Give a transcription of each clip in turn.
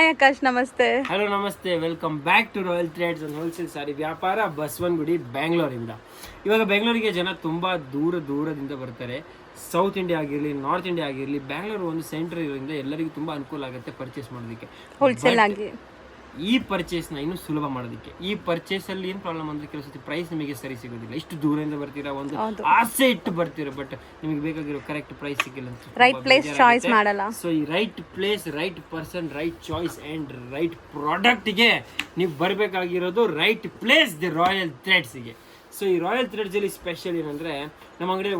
Hi Akash, ನಮಸ್ತೆ. Hello ನಮಸ್ತೆ, welcome back to Royal Threads and wholesale sari ವ್ಯಾಪಾರ, ಬಸವನಗುಡಿ, ಬೆಂಗಳೂರಿಂದ. ಇವಾಗ ಬೆಂಗಳೂರಿಗೆ ಜನ ತುಂಬ ದೂರದಿಂದ ಬರ್ತಾರೆ. ಸೌತ್ ಇಂಡಿಯಾ ಆಗಿರಲಿ, ನಾರ್ತ್ ಇಂಡಿಯಾ ಆಗಿರಲಿ, ಬೆಂಗಳೂರು ಒಂದು ಸೆಂಟರ್ ಇರೋದ್ರಿಂದ ಎಲ್ಲರಿಗೂ ತುಂಬ ಅನುಕೂಲ ಆಗುತ್ತೆ ಪರ್ಚೇಸ್ ಮಾಡೋದಕ್ಕೆ. ಹೋಲ್ಸೇಲ್ ಆಗಿ ಈ ಪರ್ಚೇಸ್ನ ಇನ್ನೂ ಸುಲಭ ಮಾಡೋದಕ್ಕೆ, ಈ ಪರ್ಚೇಸಲ್ಲಿ ಏನು ಪ್ರಾಬ್ಲಮ್ ಅಂದರೆ ಕೆಲವು ಸತಿ ಪ್ರೈಸ್ ನಿಮಗೆ ಸರಿ ಸಿಗೋದಿಲ್ಲ. ಇಷ್ಟು ದೂರದಿಂದ ಬರ್ತೀರಾ, ಒಂದು ಆಸೆ ಇಟ್ಟು ಬರ್ತೀರಾ, ಬಟ್ ನಿಮಗೆ ಬೇಕಾಗಿರೋ ಕರೆಕ್ಟ್ ಪ್ರೈಸ್ ಸಿಕ್ಕಿಲ್ಲ ಅಂತ ರೈಟ್ ಪ್ಲೇಸ್ ಚಾಯ್ಸ್ ಮಾಡಲ್ಲ. ಸೊ ಈ right place, right person, right choice and right ಪ್ರಾಡಕ್ಟ್ಗೆ ನೀವು ಬರಬೇಕಾಗಿರೋದು ರೈಟ್ ಪ್ಲೇಸ್, ದಿ ರಾಯಲ್ ಥ್ರೆಡ್ಸ್ಗೆ. ಸೊ ಈ ರಾಯಲ್ ಥ್ರೆಡ್ಸಲ್ಲಿ ಸ್ಪೆಷಲ್ ಏನಂದರೆ, ನಮ್ಮ ಅಂಗಡಿಯಲ್ಲಿ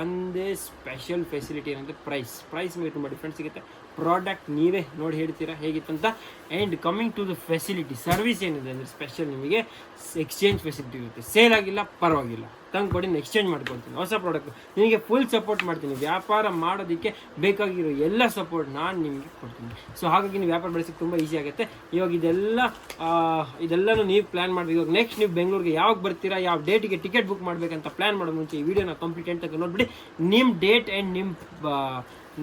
ಒಂದೇ ಸ್ಪೆಷಲ್ ಫೆಸಿಲಿಟಿ ಏನಂದರೆ ಪ್ರೈಸ್ ಮೇಲೆ ತುಂಬ ಡಿಫ್ರೆಂಟ್ ಸಿಗುತ್ತೆ. ಪ್ರಾಡಕ್ಟ್ ನೀವೇ ನೋಡಿ ಹೇಳ್ತೀರಾ ಹೇಗಿತ್ತಂತ. And coming to the facility, service ಏನಿದೆ ಅಂದರೆ ಸ್ಪೆಷಲ್ ನಿಮಗೆ ಎಕ್ಸ್ಚೇಂಜ್ ಫೆಸಿಲಿಟಿ ಇರುತ್ತೆ. ಸೇಲ್ ಆಗಿಲ್ಲ ಪರವಾಗಿಲ್ಲ, ತಂದು ಕೊಡಿ, ಎಕ್ಸ್ಚೇಂಜ್ ಮಾಡ್ಕೊಳ್ತೀನಿ. ಹೊಸ ಪ್ರಾಡಕ್ಟ್ ನಿಮಗೆ ಫುಲ್ ಸಪೋರ್ಟ್ ಮಾಡ್ತೀನಿ. ವ್ಯಾಪಾರ ಮಾಡೋದಕ್ಕೆ ಬೇಕಾಗಿರೋ ಎಲ್ಲ ಸಪೋರ್ಟ್ ನಾನು ನಿಮಗೆ ಕೊಡ್ತೀನಿ. ಸೊ ಹಾಗಾಗಿ ನೀವು ವ್ಯಾಪಾರ ಬೆಳೆಸೋಕ್ಕೆ ತುಂಬ ಈಸಿ ಆಗುತ್ತೆ. ಇವಾಗ ಇದೆಲ್ಲನೂ ನೀವು ಪ್ಲ್ಯಾನ್ ಮಾಡಬೇಕು. ಇವಾಗ ನೆಕ್ಸ್ಟ್ ನೀವು ಬೆಂಗಳೂರಿಗೆ ಯಾವಾಗ ಬರ್ತೀರಾ, ಯಾವ ಡೇಟಿಗೆ ಟಿಕೆಟ್ ಬುಕ್ ಮಾಡಬೇಕಂತ ಪ್ಲ್ಯಾನ್ ಮಾಡೋ ಮುಂಚೆ ಈ ವಿಡಿಯೋನ ಕಂಪ್ಲೀಟ್ ಅಂತ ನೋಡ್ಬಿಡಿ. ನಿಮ್ಮ ಡೇಟ್ ಆ್ಯಂಡ್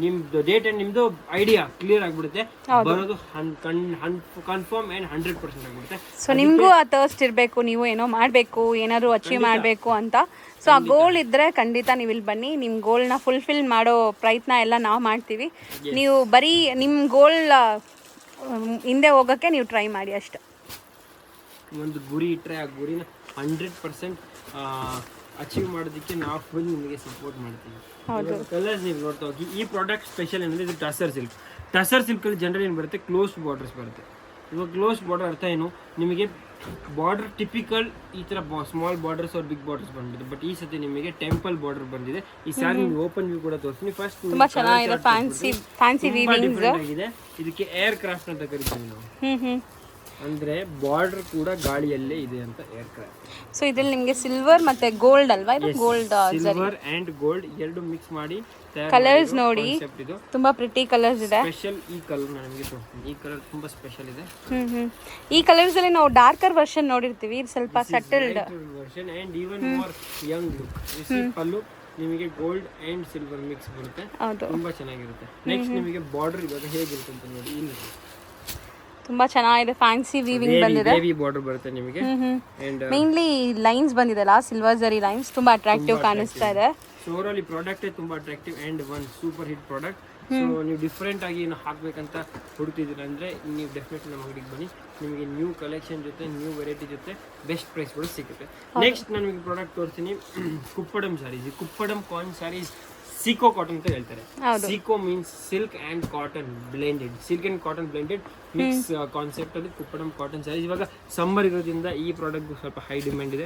ನಿಮ್ದು ಡೇಟ್ ಆ್ಯಂಡ್ ನಿಮ್ಮದು ಐಡಿಯಾ ಕ್ಲಿಯರ್ ಆಗಿಬಿಡುತ್ತೆ. ಬರೋದು ಕನ್ಫರ್ಮ್ ಆ್ಯಂಡ್ 100% ಆಗಿಬಿಡುತ್ತೆ. ಸೊ ನಿಮಗೂ ಆ ಥರ್ಸ್ಟ್ ಇರಬೇಕು, ನೀವು ಏನೋ ಮಾಡಬೇಕು, ಏನಾದ್ರು ಅಚೀವ್ ಮಾಡಬೇಕು ಅಂತ. ಸೊ ಆ ಗೋಲ್ ಇದ್ದರೆ ಖಂಡಿತ ನೀವು ಇಲ್ಲಿ ಬನ್ನಿ. ನಿಮ್ಮ ಗೋಲ್ನ ಫುಲ್ಫಿಲ್ ಮಾಡೋ ಪ್ರಯತ್ನ ಎಲ್ಲ ನಾವು ಮಾಡ್ತೀವಿ. ನೀವು ಬರೀ ನಿಮ್ಮ ಗೋಲ್ ಹಿಂದೆ ಹೋಗೋಕ್ಕೆ ನೀವು ಟ್ರೈ ಮಾಡಿ ಅಷ್ಟೆ. ಒಂದು ಗುರಿ ಇಟ್ಟರೆ ಆ ಗುರಿನ 100% ಅಚೀವ್ ಮಾಡೋದಕ್ಕೆ ನಾವು ಫುಲ್ ನಿಮಗೆ ಸಪೋರ್ಟ್ ಮಾಡ್ತೀವಿ. ಕಲರ್ಸ್ ನೀವು ನೋಡ್ತಾ ಹೋಗಿ. ಈ ಪ್ರಾಡಕ್ಟ್ ಸ್ಪೆಷಲ್ ಏನಂದರೆ ಇದು ಟಸರ್ ಸಿಲ್ಕಲ್ಲಿ ಜನರಲ್ ಏನು ಬರುತ್ತೆ, ಕ್ಲೋಸ್ ಬಾರ್ಡರ್ಸ್ ಬರುತ್ತೆ. ಇವಾಗ ಕ್ಲೋಸ್ ಬಾರ್ಡರ್ ಅರ್ಥ ಏನು, ನಿಮಗೆ ಬಾರ್ಡರ್ ಟಿಪಿಕಲ್ ಈ ಥರ ಸ್ಮಾಲ್ ಬಾರ್ಡರ್ಸ್ ಅವ್ರ ಬಿಗ್ ಬಾರ್ಡರ್ಸ್ ಬಂದಿದೆ. ಬಟ್ ಈ ಸತಿ ನಿಮಗೆ ಟೆಂಪಲ್ ಬಾರ್ಡರ್ ಬಂದಿದೆ. ಈ ಸಾರಿ ನಿಮ್ಗೆ ಓಪನ್ ವ್ಯೂ ಕೂಡ ತೋರಿಸ್ತೀನಿ. ಫಸ್ಟ್ ತುಂಬಾ ಚೆನ್ನಾಗಿದೆ, ಫ್ಯಾನ್ಸಿ ವೀವಿಂಗ್ಸ್ ಆಗಿದೆ. ಇದಕ್ಕೆ ಏರ್ ಕ್ರಾಫ್ಟ್ ಅಂತ ಕರಿತೀವಿ ನಾವು. ಅಂದ್ರೆ ಬಾರ್ಡರ್ ಕೂಡ ಗಾಳಿಯಲ್ಲೇ ಇದೆ ಅಂತ ಏರ್ ಕ್ರಾಫ್ಟ್. ಸೊ ಇದ್ರಲ್ಲಿ ನಿಮಗೆ ಸಿಲ್ವರ್ ಮತ್ತೆ ಗೋಲ್ಡ್ ಅಲ್ವಾ, ಇದು ಗೋಲ್ಡ್ ಸಿಲ್ವರ್ ಅಂಡ್ ಗೋಲ್ಡ್ ಎರಡು ಮಿಕ್ಸ್ ಮಾಡಿ ಕಲರ್ಸ್ ನೋಡಿ, ತುಂಬಾ ಪ್ರಿಟಿ ಕಲರ್ಸ್ ಇದೆ. ಸ್ಪೆಷಲ್ ಈ ಕಲರ್ ನಾನು ನಿಮಗೆ ತೋರಿಸ್ತೀನಿ. ಈ ಕಲರ್ ತುಂಬಾ ಸ್ಪೆಷಲ್ ಇದೆ. ಈ ಕಲರ್ಸ್ ಅಲ್ಲಿ ನಾವು ಡಾರ್ಕರ್ ವರ್ಷನ್ ನೋಡಿರ್ತೀವಿ, ಇದು ಸ್ವಲ್ಪ subtle version and even more young look. Pallu ನಿಮಗೆ ಗೋಲ್ಡ್ ಅಂಡ್ ಸಿಲ್ವರ್ ಮಿಕ್ಸ್ ಬರುತ್ತೆ, ತುಂಬಾ ಚೆನ್ನಾಗಿರುತ್ತೆ. ನೆಕ್ಸ್ಟ್ ನಿಮಗೆ ಬಾರ್ಡರ್ ಇವಾಗ ಹೇಗಿರುತ್ತೆ ಅಂತ ನೋಡಿ. ಇಲ್ಲಿ ತುಂಬಾ ಚೆನ್ನಾಗಿದೆ, ಫ್ಯಾನ್ಸಿ ವೀವಿಂಗ್ ಬಂದಿದೆ. ಹೆವಿ ಬಾರ್ಡರ್ ಬರುತ್ತೆ ನಿಮಗೆ. ಅಂಡ್ ಮೇನ್ಲಿ ಲೈನ್ಸ್ ಬಂದಿದೆಲ್ಲ, ಸಿಲ್ವರ್ ಜರಿ ಲೈನ್ಸ್ ತುಂಬಾ ಅಟ್ರಾಕ್ಟಿವ್ ಕಾಣಿಸ್ತಾ ಇದೆ. ಸೊ ಓವರ್ ಈ ಪ್ರಾಡಕ್ಟ್ ತುಂಬಾ attractive and one super hit product. So ನೀವು ಡಿಫ್ರೆಂಟ್ ಆಗಿ ಏನು ಹಾಕ್ಬೇಕಂತ ಹುಡುಕ್ತಿದ್ದೀರಾ ಅಂದರೆ ನೀವು ಡೆಫಿನೆಟ್ಲಿ ನಮ್ಮ ಅಂಗಡಿಗೆ ಬನ್ನಿ. ನಿಮಗೆ ನ್ಯೂ ಕಲೆಕ್ಷನ್ ಜೊತೆ ನ್ಯೂ ವೆರೈಟಿ ಜೊತೆ ಬೆಸ್ಟ್ ಪ್ರೈಸ್ಗಳು ಸಿಗುತ್ತೆ. ನೆಕ್ಸ್ಟ್ ನಾನು ನಿಮಗೆ ಪ್ರಾಡಕ್ಟ್ ತೋರಿಸ್ತೀನಿ. ಕುಪ್ಪಡಂ ಸ್ಯಾರೀಸ್. ಈ Kuppadam cotton saris sico cotton ಅಂತ ಹೇಳ್ತಾರೆ. Sico means silk and cotton blended, silk and cotton blended mix concept ಅಲ್ಲಿ ಕುಪ್ಪಡಂ ಕಾಟನ್ ಸ್ಯಾರೀಸ್. ಇವಾಗ ಸಮ್ಮರ್ ಇರೋದ್ರಿಂದ ಈ ಪ್ರಾಡಕ್ಟ್ ಸ್ವಲ್ಪ ಹೈ ಡಿಮ್ಯಾಂಡ್ ಇದೆ.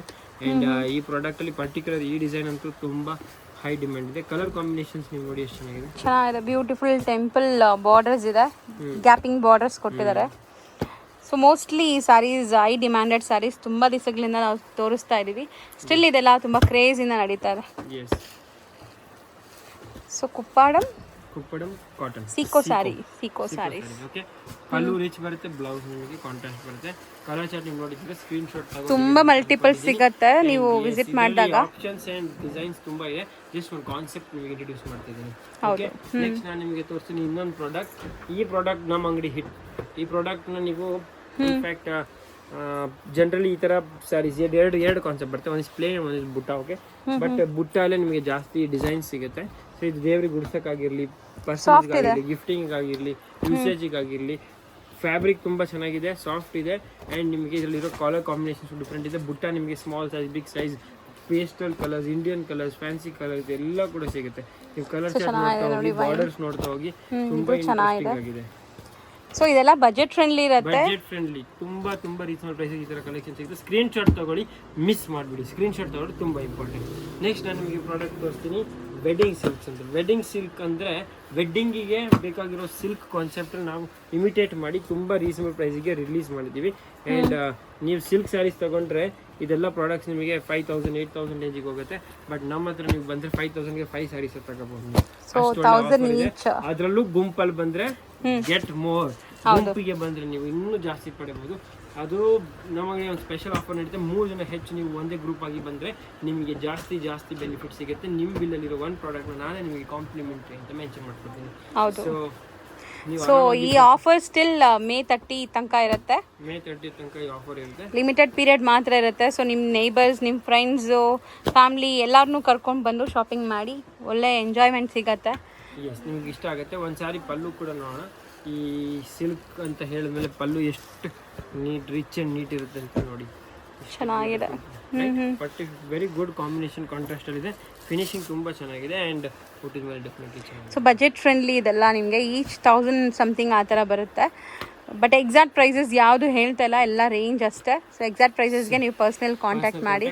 ಅಂಡ್ ಈ ಪ್ರಾಡಕ್ಟ್ ಅಲ್ಲಿ ಪರ್ಟಿಕ್ಯುಲರ್ ಈ ಡಿಸೈನ್ ಅಂತೂ ತುಂಬಾ ಹೈ ಡಿಮ್ಯಾಂಡ್ ಇದೆ. ಕಲರ್ ಕಾಂಬಿನೇಷನ್ಸ್ ನೀವು ನೋಡಿ ಎಷ್ಟು ಚೆನ್ನಾಗಿದೆ. ಬ್ಯೂಟಿಫುಲ್ ಟೆಂಪಲ್ ಬಾರ್ಡರ್ಸ್ ಇದೆ, ಗ್ಯಾಪಿಂಗ್ ಬಾರ್ಡರ್ಸ್ ಕೊಟ್ಟಿದ್ದಾರೆ. ಸೊ ಮೋಸ್ಟ್ಲಿ ಈ ಸ್ಯಾರೀಸ್ ಹೈ ಡಿಮ್ಯಾಂಡೆಡ್ ಸ್ಯಾರೀಸ್. ತುಂಬ ದಿವಸಗಳಿಂದ ನಾವು ತೋರಿಸ್ತಾ ಇದ್ದೀವಿ. ಸ್ಟಿಲ್ ಇದೆಲ್ಲ ತುಂಬ ಕ್ರೇಜಿಂದ ನಡೀತಾ ಇದೆ. ಸೊ ಕುಪ್ಪಡಂ ಕಾಟನ್ ಸೀಕೋ ಸ್ಯಾರಿ. ಓಕೆ, ಪಲ್ಲು ರಿಚ್ ಬರುತ್ತೆ, ಬ್ಲೌಸ್ ನಿಮಗೆ ಕಾಂಟ್ರಾಸ್ಟ್ ಬರುತ್ತೆ. ಕಲರ್ ಚಾರ್ಟ್ ನೀವು ನೋಡಿದ್ರೆ ಸ್ಕ್ರೀನ್ ಶಾಟ್ ತಗೊಂಡು ತುಂಬಾ ಮಲ್ಟಿಪಲ್ ಸಿಗುತ್ತೆ ನೀವು ವಿಸಿಟ್ ಮಾಡಿದಾಗ. ಆಪ್ಷನ್ಸ್ ಅಂಡ್ ಡಿಸೈನ್ಸ್ ತುಂಬಾ ಇದೆ. ಜಸ್ಟ್ ಒಂದು ಕಾನ್ಸೆಪ್ಟ್ ನಿಮಗೆ ಇಂಟ್ರೊಡ್ಯೂಸ್ ಮಾಡ್ತಿದ್ದೀನಿ. ಓಕೆ, ನೆಕ್ಸ್ಟ್ ನಾನು ನಿಮಗೆ ತೋರಿಸ್ತೀನಿ ಇನ್ನೊಂದು ಪ್ರಾಡಕ್ಟ್. ಈ ಪ್ರಾಡಕ್ಟ್ ನಮ್ಮ ಅಂಗಡಿ ಹಿಟ್. ಈ ಪ್ರಾಡಕ್ಟ್ನ ನೀವು ಇನ್ಫ್ಯಾಕ್ಟ್ ಜನರಲಿ ಈ ತರ ಸ್ಯಾರೀಸ್ ಎರಡು ಕಾನ್ಸೆಪ್ಟ್ ಬರುತ್ತೆ. ಒಂದು ಪ್ಲೇನ್, ಒಂದು ಬುಟ್ಟ. ಓಕೆ, ಬಟ್ ಬುಟ್ಟಲ್ಲೇ ನಿಮಗೆ ಜಾಸ್ತಿ ಡಿಸೈನ್ ಸಿಗುತ್ತೆ. ಸೊ ಇದು ದೇವ್ರಿಗೆ ಗುಡ್ಸಕ್ಕಾಗಿರ್ಲಿ, ಪರ್ಸನ್ಸ್ಗಾಗಿರಲಿ, ಗಿಫ್ಟಿಂಗ್ ಆಗಿರಲಿ, ಯೂಸೇಜಿಗಾಗಿರಲಿ, ಫ್ಯಾಬ್ರಿಕ್ ತುಂಬ ಚೆನ್ನಾಗಿದೆ, ಸಾಫ್ಟ್ ಇದೆ. ಆ್ಯಂಡ್ ನಿಮಗೆ ಇದರಲ್ಲಿರೋ ಕಲರ್ ಕಾಂಬಿನೇಷನ್ಸ್ ಡಿಫ್ರೆಂಟ್ ಇದೆ. ಬುಟ್ಟ ನಿಮಗೆ small size, big size, pastel colours, Indian colours, fancy colours ಎಲ್ಲ ಕೂಡ ಸಿಗುತ್ತೆ. ನೀವು ಕಲರ್ ಚಾರ್ಟ್ ನೋಡ್ತಾ ಹೋಗಿ, ಬಾರ್ಡರ್ಸ್ ನೋಡ್ತಾ ಹೋಗಿ, ತುಂಬಾ ಇಂಟ್ರೆಸ್ಟಿಂಗ್ ಆಗಿದೆ. ಸೊ ಇದೆಲ್ಲ ಬಜೆಟ್ ಫ್ರೆಂಡ್ಲಿ ಇರುತ್ತೆ. ಬಜೆಟ್ ಫ್ರೆಂಡ್ಲಿ, ತುಂಬಾ ರೀಸನಬಲ್ ಪ್ರೈಸ್ ಈ ತರ ಕಲೆಕ್ಷನ್ ಸಿಗುತ್ತೆ. ಸ್ಕ್ರೀನ್ ಶಾಟ್ ತಗೊಳ್ಳಿ, ಮಿಸ್ ಮಾಡಿಬಿಡಿ. ಸ್ಕ್ರೀನ್ ಶಾಟ್ ತಗೊಳ್ಳಿ, ತುಂಬಾ ಇಂಪಾರ್ಟೆಂಟ್. ನೆಕ್ಸ್ಟ್ ನಾನು ನಿಮಗೆ ಪ್ರಾಡಕ್ಟ್ ತೋರಿಸ್ತೀನಿ. ವೆಡ್ಡಿಂಗ್ ಸಿಲ್ಕ್ಸ್ ಅಂತ. ವೆಡ್ಡಿಂಗ್ ಸಿಲ್ಕ್ ಅಂದರೆ ವೆಡ್ಡಿಂಗಿಗೆ ಬೇಕಾಗಿರೋ ಸಿಲ್ಕ್ ಕಾನ್ಸೆಪ್ಟ್ ನಾವು ಇಮಿಟೇಟ್ ಮಾಡಿ ತುಂಬ ರೀಸನಬಲ್ ಪ್ರೈಸಿಗೆ ರಿಲೀಸ್ ಮಾಡಿದ್ದೀವಿ. ಆ್ಯಂಡ್ ನೀವು ಸಿಲ್ಕ್ ಸ್ಯಾರೀಸ್ ತೊಗೊಂಡ್ರೆ ಇದೆಲ್ಲ ಪ್ರಾಡಕ್ಟ್ಸ್ ನಿಮಗೆ 5,000 8,000 ರೇಂಜಿಗೆ ಹೋಗುತ್ತೆ. ಬಟ್ ನಮ್ಮ ಹತ್ರ ನೀವು ಬಂದರೆ 5,000ಗೆ 5 ಸ್ಯಾರೀಸ್ ತಗೋಬಹುದು. ಅದರಲ್ಲೂ ಗುಂಪಲ್ಲಿ ಬಂದರೆ ಗೆಟ್ ಮೋರ್. ಗುಂಪಿಗೆ ಬಂದರೆ ನೀವು ಇನ್ನೂ ಜಾಸ್ತಿ ಪಡೆಯಬಹುದು. ಅದು ನಮಗೆ ಒಂದು ಸ್ಪೆಷಲ್ ಆಫರ್ ನೀಡುತ್ತೆ. 3 ಜನ ಹೆಚ್ಚು ನೀವು ಒಂದೇ ಗ್ರೂಪ್ ಆಗಿ ಬಂದರೆ ನಿಮಗೆ ಜಾಸ್ತಿ ಬೆನಿಫಿಟ್ ಸಿಗುತ್ತೆ. ನಿಮ್ಮ ಬಿಲ್ಲಲ್ಲಿರೋ ಒಂದು ಪ್ರಾಡಕ್ಟ್ನ ನಾನೇ ನಿಮಗೆ ಕಾಂಪ್ಲಿಮೆಂಟ್ರಿ ಅಂತ ಮೆನ್ಷನ್ ಮಾಡ್ಕೊಡ್ತೀನಿ. ಸೊ ಸೊ ಈ ಆಫರ್ ಸ್ಟಿಲ್ ಮೇ 30 ತನಕ ಇರುತ್ತೆ. ಮೇ 30 ತನಕ ಈ ಆಫರ್ ಇರುತ್ತೆ. ಲಿಮಿಟೆಡ್ ಪೀರಿಯಡ್ ಮಾತ್ರ ಇರುತ್ತೆ. ಸೊ ನಿಮ್ಮ ನೇಬರ್ಸ್, ನಿಮ್ಮ ಫ್ರೆಂಡ್ಸು, ಫ್ಯಾಮ್ಲಿ ಎಲ್ಲರನ್ನೂ ಕರ್ಕೊಂಡು ಬಂದು ಶಾಪಿಂಗ್ ಮಾಡಿ ಒಳ್ಳೆ ಎಂಜಾಯ್ಮೆಂಟ್ ಸಿಗತ್ತೆ. ಎಸ್, ನಿಮ್ಗೆ ಇಷ್ಟ ಆಗುತ್ತೆ. ಒಂದು ಸಾರಿ ಪಲ್ಲು ಕೂಡ ನೋಡೋಣ. ಈ ಸಿಲ್ಕ್ ಅಂತ ಹೇಳಿದ್ಮೇಲೆ ಪಲ್ಲು ಎಷ್ಟು ನೀಟ್, ರಿಚ್ ಆ್ಯಂಡ್ ನೀಟ್ ಇರುತ್ತೆ ಅಂತ ನೋಡಿ. ಚೆನ್ನಾಗಿದೆ. But very good combination, contrast ಅಲ್ಲಿ ಇದೆ. ಫಿನಿಶಿಂಗ್ ತುಂಬ ಚೆನ್ನಾಗಿದೆ ಆ್ಯಂಡ್ ಊಟದ ಮೇಲೆ ಡೆಫಿನೆಟ್ಲಿ ಚೆನ್ನಾಗಿದೆ. ಸೊ ಬಜೆಟ್ ಫ್ರೆಂಡ್ಲಿ ಇದೆಲ್ಲ ನಿಮಗೆ ಈಚ್ 1000 ಸಮಥಿಂಗ್ ಆ ಥರ ಬರುತ್ತೆ. ಬಟ್ ಎಕ್ಸಾಕ್ಟ್ ಪ್ರೈಸಸ್ ಯಾವುದು ಹೇಳ್ತಾ ಇಲ್ಲ, ಎಲ್ಲ ರೇಂಜ್ ಅಷ್ಟೇ. ಸೊ ಎಕ್ಸಾಕ್ಟ್ ಪ್ರೈಸಸ್ಗೆ ನೀವು ಪರ್ಸ್ನಲ್ ಕಾಂಟ್ಯಾಕ್ಟ್ ಮಾಡಿ.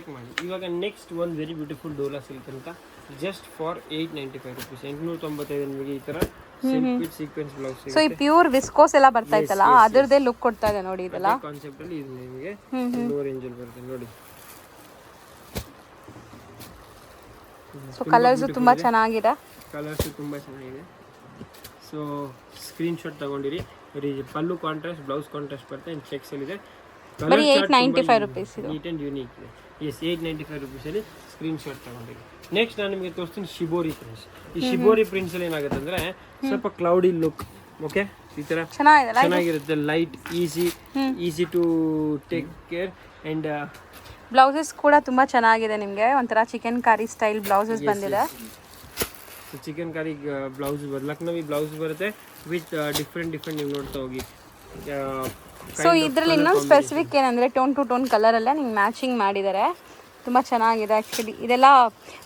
ಇವಾಗ ನೆಕ್ಸ್ಟ್ ಒಂದು ವೆರಿ ಬ್ಯೂಟಿಫುಲ್ ಡೋಲಾ ಸಿಲ್ಕ್ ಅಂತ, ಜಸ್ಟ್ ಫಾರ್ 895 ರುಪೀಸ್, 895 ನಿಮಗೆ ಈ ಥರ silk with sequence blouse. So ಈ ಪ್ಯೂರ್ ವಿಸ್ಕೋಸ್ ಎಲ್ಲ ಬರ್ತಾ ಇತ್ತಲ್ಲ, ಅದರದೇ ಲುಕ್ ಕೊಡ್ತಾ ಇದೆ ನೋಡಿ. ಇದೆಲ್ಲ ಕಾನ್ಸೆಪ್ಟ್ ಅಲ್ಲಿ ಇದು ನಿಮಗೆ ಲೋ ರೇಂಜ್ ಅಲ್ಲಿ ಬರುತ್ತೆ ನೋಡಿ. ಸೊ ಕಲರ್ಸು ತುಂಬ ಚೆನ್ನಾಗಿದೆ. ಕಲರ್ಸು ತುಂಬ ಚೆನ್ನಾಗಿದೆ. ಸೊ ಸ್ಕ್ರೀನ್ ಶಾಟ್ ತಗೊಂಡಿರಿ. ಪಲ್ಲು ಕಾಂಟ್ರಾಸ್ಟ್, ಬ್ಲೌಸ್ ಕಾಂಟ್ರಾಸ್ಟ್ ಬರುತ್ತೆ ಆ್ಯಂಡ್ ಚೆಕ್ಸಲ್ಲಿ ಇದೆ. ಬರೀ 895 ರುಪೀಸ್ ಇದು. ನೀಟ್ ಆ್ಯಂಡ್ ಯೂನಿಕ್ ಇದೆ. ಎಸ್, 895 ರುಪೀಸಲ್ಲಿ ಸ್ಕ್ರೀನ್ ಶಾಟ್ ತಗೊಂಡಿರಿ. ನೆಕ್ಸ್ಟ್ ನಾನು ನಿಮಗೆ ತೋರಿಸ್ತೀನಿ ಶಿಬೋರಿ ಪ್ರಿಂಟ್ಸ್. ಈ ಶಿಬೋರಿ ಪ್ರಿಂಟ್ಸಲ್ಲಿ ಏನಾಗುತ್ತೆ ಅಂದರೆ ಸ್ವಲ್ಪ ಕ್ಲೌಡಿ ಲುಕ್. ಓಕೆ, ಈ ಥರ ಚೆನ್ನಾಗಿರುತ್ತೆ. Light, easy to take care and blouses ಕೂಡ ತುಂಬ ಚೆನ್ನಾಗಿದೆ. ನಿಮಗೆ ಒಂಥರ ಚಿಕನ್ ಕಾರಿ ಸ್ಟೈಲ್ ಬ್ಲೌಸಸ್ ಬಂದಿದೆ. Chikankari blouse Lucknowi blouse ಬರುತ್ತೆ ವಿತ್ ಡಿಫ್ರೆಂಟ್ ನೀವು ನೋಡ್ತಾ ಹೋಗಿ. ಸೊ ಇದರಲ್ಲಿ ಇನ್ನೊಂದು ಸ್ಪೆಸಿಫಿಕ್ ಏನಂದರೆ ಟೋನ್ ಟು ಟೋನ್ ಕಲರಲ್ಲೇ ನಿಮ್ಗೆ ಮ್ಯಾಚಿಂಗ್ ಮಾಡಿದ್ದಾರೆ. ತುಂಬ ಚೆನ್ನಾಗಿದೆ ಆ್ಯಕ್ಚುಲಿ. ಇದೆಲ್ಲ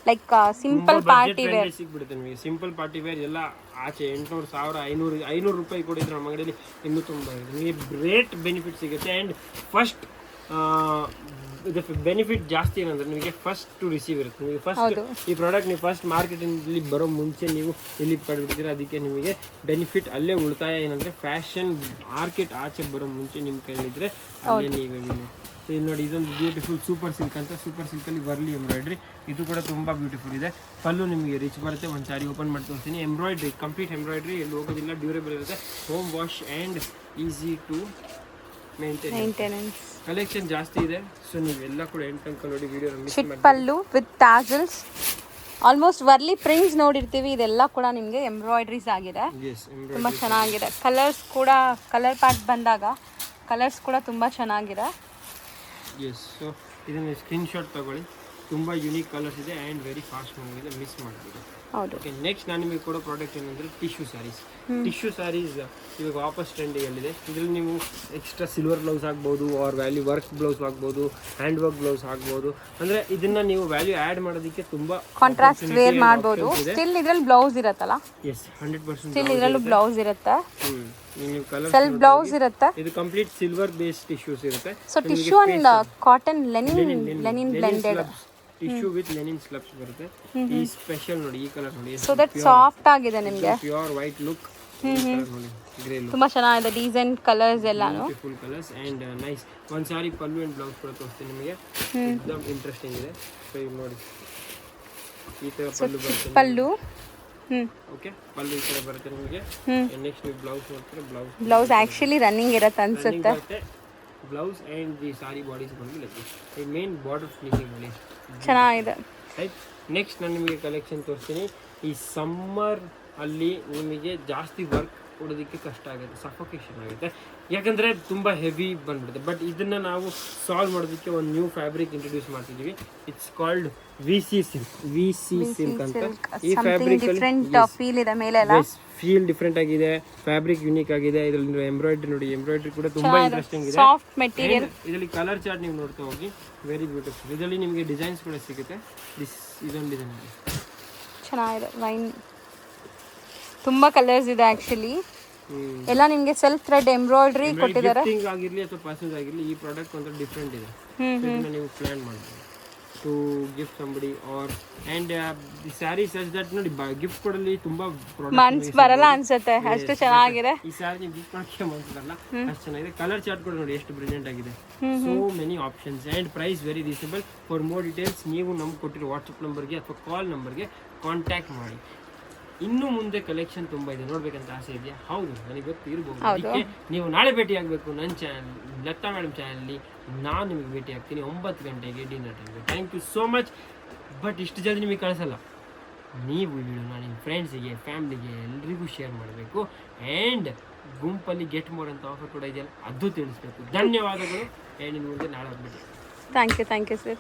ಲೈಕ್ ಸಿಂಪಲ್ ಪಾರ್ಟಿ ವೇರ್ ಸಿಗ್ಬಿಡುತ್ತೆ ನಿಮಗೆ. ಸಿಂಪಲ್ ಪಾರ್ಟಿ ವೇರ್ ಎಲ್ಲ ಆಚೆ 800, 1000, 500 ರೂಪಾಯಿ ಕೊಡಿದ್ರೆ ನಮ್ಮ ಅಂಗಡಿಯಲ್ಲಿ ಇನ್ನೂ ತುಂಬ ಇದೆ. ನಿಮಗೆ ಗ್ರೇಟ್ ಬೆನಿಫಿಟ್ ಸಿಗುತ್ತೆ. ಆ್ಯಂಡ್ ಫಸ್ಟ್ ಇದು ಬೆನಿಫಿಟ್ ಜಾಸ್ತಿ ಏನಂದ್ರೆ ನಿಮಗೆ ಫಸ್ಟ್ ಟು ರಿಸೀವ್ ಇರುತ್ತೆ. ನಿಮಗೆ ಫಸ್ಟ್ ಈ ಪ್ರಾಡಕ್ಟ್ ನೀವು ಫಸ್ಟ್ ಮಾರ್ಕೆಟಿಂದಲ್ಲಿ ಬರೋ ಮುಂಚೆ ನೀವು ಇಲ್ಲಿ ಪಡೆದಿರ್ತೀರ. ಅದಕ್ಕೆ ನಿಮಗೆ ಬೆನಿಫಿಟ್ ಅಲ್ಲೇ ಉಳಿತಾಯ ಏನಂದರೆ ಫ್ಯಾಷನ್ ಮಾರ್ಕೆಟ್ ಆಚೆ ಬರೋ ಮುಂಚೆ ನಿಮ್ಮ ಕೈಲಿದ್ರೆ ಅಲ್ಲೇ ನೀವೇ. ಸೊ ಇಲ್ಲಿ ನೋಡಿ, ಇದೊಂದು ಬ್ಯೂಟಿಫುಲ್ ಸೂಪರ್ ಸಿಲ್ಕ್ ಅಂತ. ಸೂಪರ್ ಸಿಲ್ಕಲ್ಲಿ ವರ್ಲಿ ಎಂಬ್ರಾಯ್ಡ್ರಿ, ಇದು ಕೂಡ ತುಂಬ ಬ್ಯೂಟಿಫುಲ್ ಇದೆ. ಪಲ್ಲು ನಿಮಗೆ ರಿಚ್ ಬರುತ್ತೆ. ಒಂದು ಸಾರಿ ಓಪನ್ ಮಾಡಿ ತೋರಿಸ್ತೀನಿ. ಎಂಬ್ರಾಯ್ಡ್ರಿ, ಕಂಪ್ಲೀಟ್ ಎಂಬ್ರಾಯ್ಡ್ರಿ, ಎಲ್ಲಿ ಹೋಗೋದಿಲ್ಲ, ಡ್ಯೂರೇಬಲ್ ಇರುತ್ತೆ, home wash and easy to maintenance. Collection ಜಾಸ್ತಿ ಇದೆ. ಸೊ ನೀವೆಲ್ಲ ಕೂಡ ಎಂಟು ತನಕ ನೋಡಿ video pallu with tassels. Almost Warli prints ನೋಡಿರ್ತೀವಿ, ಇದೆಲ್ಲ ಕೂಡ ನಿಮಗೆ ಎಂಬ್ರಾಯ್ಡ್ರೀಸ್ ಆಗಿದೆ. ತುಂಬ ಚೆನ್ನಾಗಿದೆ. ಕಲರ್ಸ್ ಕೂಡ, ಕಲರ್ ಪ್ಯಾಕ್ ಬಂದಾಗ ಕಲರ್ಸ್ ಕೂಡ ತುಂಬ ಚೆನ್ನಾಗಿದೆ. ಎಸ್, ಸೊ ಇದನ್ನು ಸ್ಕ್ರೀನ್ ಶಾಟ್ ತಗೊಳ್ಳಿ. ತುಂಬ ಯುನೀಕ್ ಕಲರ್ಸ್ ಇದೆ and very fast moving, miss ಮಾಡಬೇಡಿ. ಹೌದು. ಓಕೆ, ನೆಕ್ಸ್ಟ್ ನಾನು ನಿಮಗೆ ಕೊಡೋ ಪ್ರಾಡಕ್ಟ್ ಏನಂದರೆ ಟಿಶ್ಯೂ ಸ್ಯಾರೀಸ್. ಟಿಶ್ಯೂ ಸ್ಯಾರೀಸ್ ಇವಾಗ ವಾಪಸ್ ಟ್ರೆಂಡಿಗಲ್ಲಿದೆ. ಇದರಲ್ಲಿ ನೀವು ಎಕ್ಸ್ಟ್ರಾ ಸಿಲ್ವರ್ ಬ್ಲೌಸ್ ಆಗ್ಬೋದು, ಆರ್ ವ್ಯಾಲ್ಯೂ ವರ್ಕ್ ಬ್ಲೌಸ್ ಆಗ್ಬೋದು, ಹ್ಯಾಂಡ್ ವರ್ಕ್ ಬ್ಲೌಸ್ ಆಗ್ಬೋದು. ಅಂದರೆ ಇದನ್ನು ನೀವು ವ್ಯಾಲ್ಯೂ ಆ್ಯಡ್ ಮಾಡೋದಕ್ಕೆ ತುಂಬ ಕಾಂಟ್ರಾಸ್ಟ್ ವೇರ್ ಮಾಡ್ಬೋದು. ಸ್ಟಿಲ್ ಇದರಲ್ಲಿ ಬ್ಲೌಸ್ ಇರುತ್ತಲ್ಲ? ಎಸ್, 100% ಸ್ಟಿಲ್ ಇದರಲ್ಲೂ ಬ್ಲೌಸ್ ಇರುತ್ತೆ. ನೀವು ಕಲರ್ ಸೆಲ್ಫ್ ಬ್ಲೌಸ್ ಇರುತ್ತೆ. ಇದು ಕಂಪ್ಲೀಟ್ ಸಿಲ್ವರ್ ಬೇಸ್ ಟಿಶ್ಯೂಸ್ ಇರುತ್ತೆ. So tissue and cotton linen blended tissue with linen slubs ಬರುತ್ತೆ. ಈ ಸ್ಪೆಷಲ್ ನೋಡಿ, ಈ ಕಲರ್ ನೋಡಿ. ಸೊ ದಟ್ ಸಾಫ್ಟ್ ಆಗಿದೆ ನಿಮಗೆ. ಪ್ಯೂರ್ ವೈಟ್ ಲುಕ್ ನೋಡಿ, ಗ್ರೇ ಲುಕ್. ತುಂಬಾ ಚೆನ್ನಾಗಿದೆ. ಡೀಸೆಂಟ್ ಕಲರ್ಸ್ ಎಲ್ಲಾನು ಬ್ಯೂಟಿಫುಲ್ ಕಲರ್ಸ್ ಆ್ಯಂಡ್ ನೈಸ್. ಒಂದು ಸಾರಿ ಪಲ್ಲು ಆ್ಯಂಡ್ ಬ್ಲೌಸ್ ಕೂಡ ತೋರಿಸ್ತೀನಿ ನಿಮಗೆ. ಎಕ್ದಮ್ ಇಂಟ್ರೆಸ್ಟಿಂಗ್ ಇದೆ. ಸೊ ಈಗ ನೋಡಿ, ಈ ಥರ ಪಲ್ಲು ಬರುತ್ತೆ. ಪಲ್ಲು ಓಕೆ, ಪಲ್ಲು ಈ ಥರ ಬರುತ್ತೆ ನಿಮಗೆ. ನೆಕ್ಸ್ಟ್ ನೀವು ಬ್ಲೌಸ್ ನೋಡ್ತೀರಾ. ಬ್ಲೌಸ್ ಆ್ಯಕ್ಚುಲಿ ರನ್ನಿಂಗ್ ಇರುತ್ತೆ ಅನ್ಸುತ್ತೆ. Blouse and the sorry bodies ಬಂದು ಲೈಕ್ ಈ ಮೇನ್ ಬಾರ್ಡರ್ ಫಿನಿಶಿಂಗ್ ಮಾಡಿ ಚೆನ್ನಾಗಿದೆ. ರೈಟ್, ನೆಕ್ಸ್ಟ್ ನಾನು ನಿಮಗೆ ಕಲೆಕ್ಷನ್ ತೋರಿಸ್ತೀನಿ. ಈ ಸಮ್ಮರ್ ಅಲ್ಲಿ ನಿಮಗೆ ಜಾಸ್ತಿ ವರ್ಕ್ ಕೊಡೋದಕ್ಕೆ ಕಷ್ಟ ಆಗುತ್ತೆ, ಸಫೋಕೇಶನ್ ಆಗುತ್ತೆ, ಯಾಕಂದರೆ ತುಂಬ ಹೆವಿ ಬಂದ್ಬಿಡುತ್ತೆ. ಬಟ್ ಇದನ್ನು ನಾವು ಸಾಲ್ವ್ ಮಾಡೋದಕ್ಕೆ ಒಂದು ನ್ಯೂ ಫ್ಯಾಬ್ರಿಕ್ ಇಂಟ್ರೊಡ್ಯೂಸ್ ಮಾಡ್ತಿದ್ದೀವಿ. ಇಟ್ಸ್ ಕಾಲ್ಡ್ VC ಸಿಲ್ಕ್ ಅಂತ. ಈ ಫ್ಯಾಬ್ರಿಕ್ ಫೀಲ್ ಡಿಫ್ರೆಂಟ್ ಆಗಿದೆ, ಫ್ಯಾಬ್ರಿಕ್ ಯೂನಿಕ್ ಆಗಿದೆ. ಇದರಲ್ಲಿ ಎಂಬ್ರಾಯ್ಡ್ರಿ ನೋಡಿ, ಎಂಬ್ರಾಯ್ಡ್ರಿ ಕೂಡ ತುಂಬಾ ಇಂಟ್ರೆಸ್ಟಿಂಗ್ ಇದೆ. Soft material. ಇದರಲ್ಲಿ ಕಲರ್ ಚಾರ್ಟ್ ನೀವು ನೋಡ್ತಾ ಹೋಗಿ, ವೆರಿ ಬ್ಯೂಟಿಫುಲ್. ಇದರಲ್ಲಿ ನಿಮಗೆ ಡಿಸೈನ್ಸ್ ಕೂಡ ಸಿಗುತ್ತೆ. ಇದೊಂದು ಡಿಸೈನ್ ಚೆನ್ನಾಗಿದೆ. ವೈನ್ ತುಂಬಾ ಕಲರ್ಸ್ ಇದೆ ಆಕ್ಚುಲಿ. ಎಲ್ಲ ನಿಮಗೆ ಸೆಲ್ಫ್ ಥ್ರೆಡ್ ಎಂಬ್ರಾಯ್ಡ್ರಿ ಕೊಟ್ಟಿದ್ದಾರೆ. ಗಿಫ್ಟಿಂಗ್ ಆಗಿರಲಿ ಅಥವಾ ಪರ್ಸನ್ಸ್ ಆಗಿರಲಿ, ಈ ಪ್ರಾಡಕ್ಟ್ ಒಂಥರ ಡಿಫ್ರೆಂಟ್ ಇದೆ. ಇದನ್ನ ನೀವು ಪ್ಲಾನ್ ಮಾಡಬಹುದು to gift somebody or and the sari such that ನೋಡಿ, ಗಿಫ್ಟ್ ಕೊಡಲಿ ತುಂಬಾ ಮನ್ಸ್ ಬರಲ್ಲ ಅನ್ಸುತ್ತೆ, ಅಷ್ಟು ಚೆನ್ನಾಗಿದೆ. ಈ ಸ್ಯಾರಿ ನೀವು ಗಿಫ್ಟ್ ಮಾಡೋಕ್ಕೆ ಮನ್ಸ್ ಬರಲ್ಲ, ಅಷ್ಟು ಚೆನ್ನಾಗಿದೆ. ಕಲರ್ ಚಾರ್ಟ್ ಕೂಡ ನೋಡಿ ಎಷ್ಟು ಬ್ರಿಲಿಯಂಟ್ ಆಗಿದೆ. So many options and price very reasonable. For more details ನೀವು ನಮ್ಗೆ ಕೊಟ್ಟಿರೋ ವಾಟ್ಸಪ್ ನಂಬರ್ಗೆ ಅಥವಾ ಕಾಲ್ ನಂಬರ್ಗೆ ಕಾಂಟ್ಯಾಕ್ಟ್ ಮಾಡಿ. ಇನ್ನು ಮುಂದೆ ಕಲೆಕ್ಷನ್ ತುಂಬ ಇದೆ, ನೋಡ್ಬೇಕಂತ ಆಸೆ ಇದೆಯಾ? ಹೌದು, ನನಗೆ ಗೊತ್ತು ಇರ್ಬೋದು. ಅದಕ್ಕೆ ನೀವು ನಾಳೆ ಭೇಟಿ ಆಗಬೇಕು ನನ್ನ ಚಾನಲ್, ಲತಾ ಮೇಡಮ್ ಚಾನಲ್ನಲ್ಲಿ. ನಾನು ನಿಮಗೆ ಭೇಟಿ ಆಗ್ತೀನಿ 9 ಗಂಟೆಗೆ ಡಿನ್ನರ್ ಟೈಮ್ಗೆ. Thank you so much. But ಇಷ್ಟು ಜಲ್ದಿ ನಿಮಗೆ ಕಳಿಸಲ್ಲ, ನೀವು ಈ ವಿಡಿಯೋನ ನಿಮ್ಮ ಫ್ರೆಂಡ್ಸಿಗೆ ಫ್ಯಾಮ್ಲಿಗೆ ಎಲ್ರಿಗೂ ಶೇರ್ ಮಾಡಬೇಕು ಆ್ಯಂಡ್ ಗುಂಪಲ್ಲಿ ಗೆಟ್ ಮೋರ್ ಅಂತ ಆಫರ್ ಕೂಡ ಇದೆಯಲ್ಲ ಅದು ತಿಳಿಸ್ಬೇಕು. ಧನ್ಯವಾದಗಳು ಆ್ಯಂಡ್ ಇನ್ನು ಮುಂದೆ ನಾಳೆ ಹೋಗ್ಬಿಟ್ಟು ಥ್ಯಾಂಕ್ ಯು ಸರ್.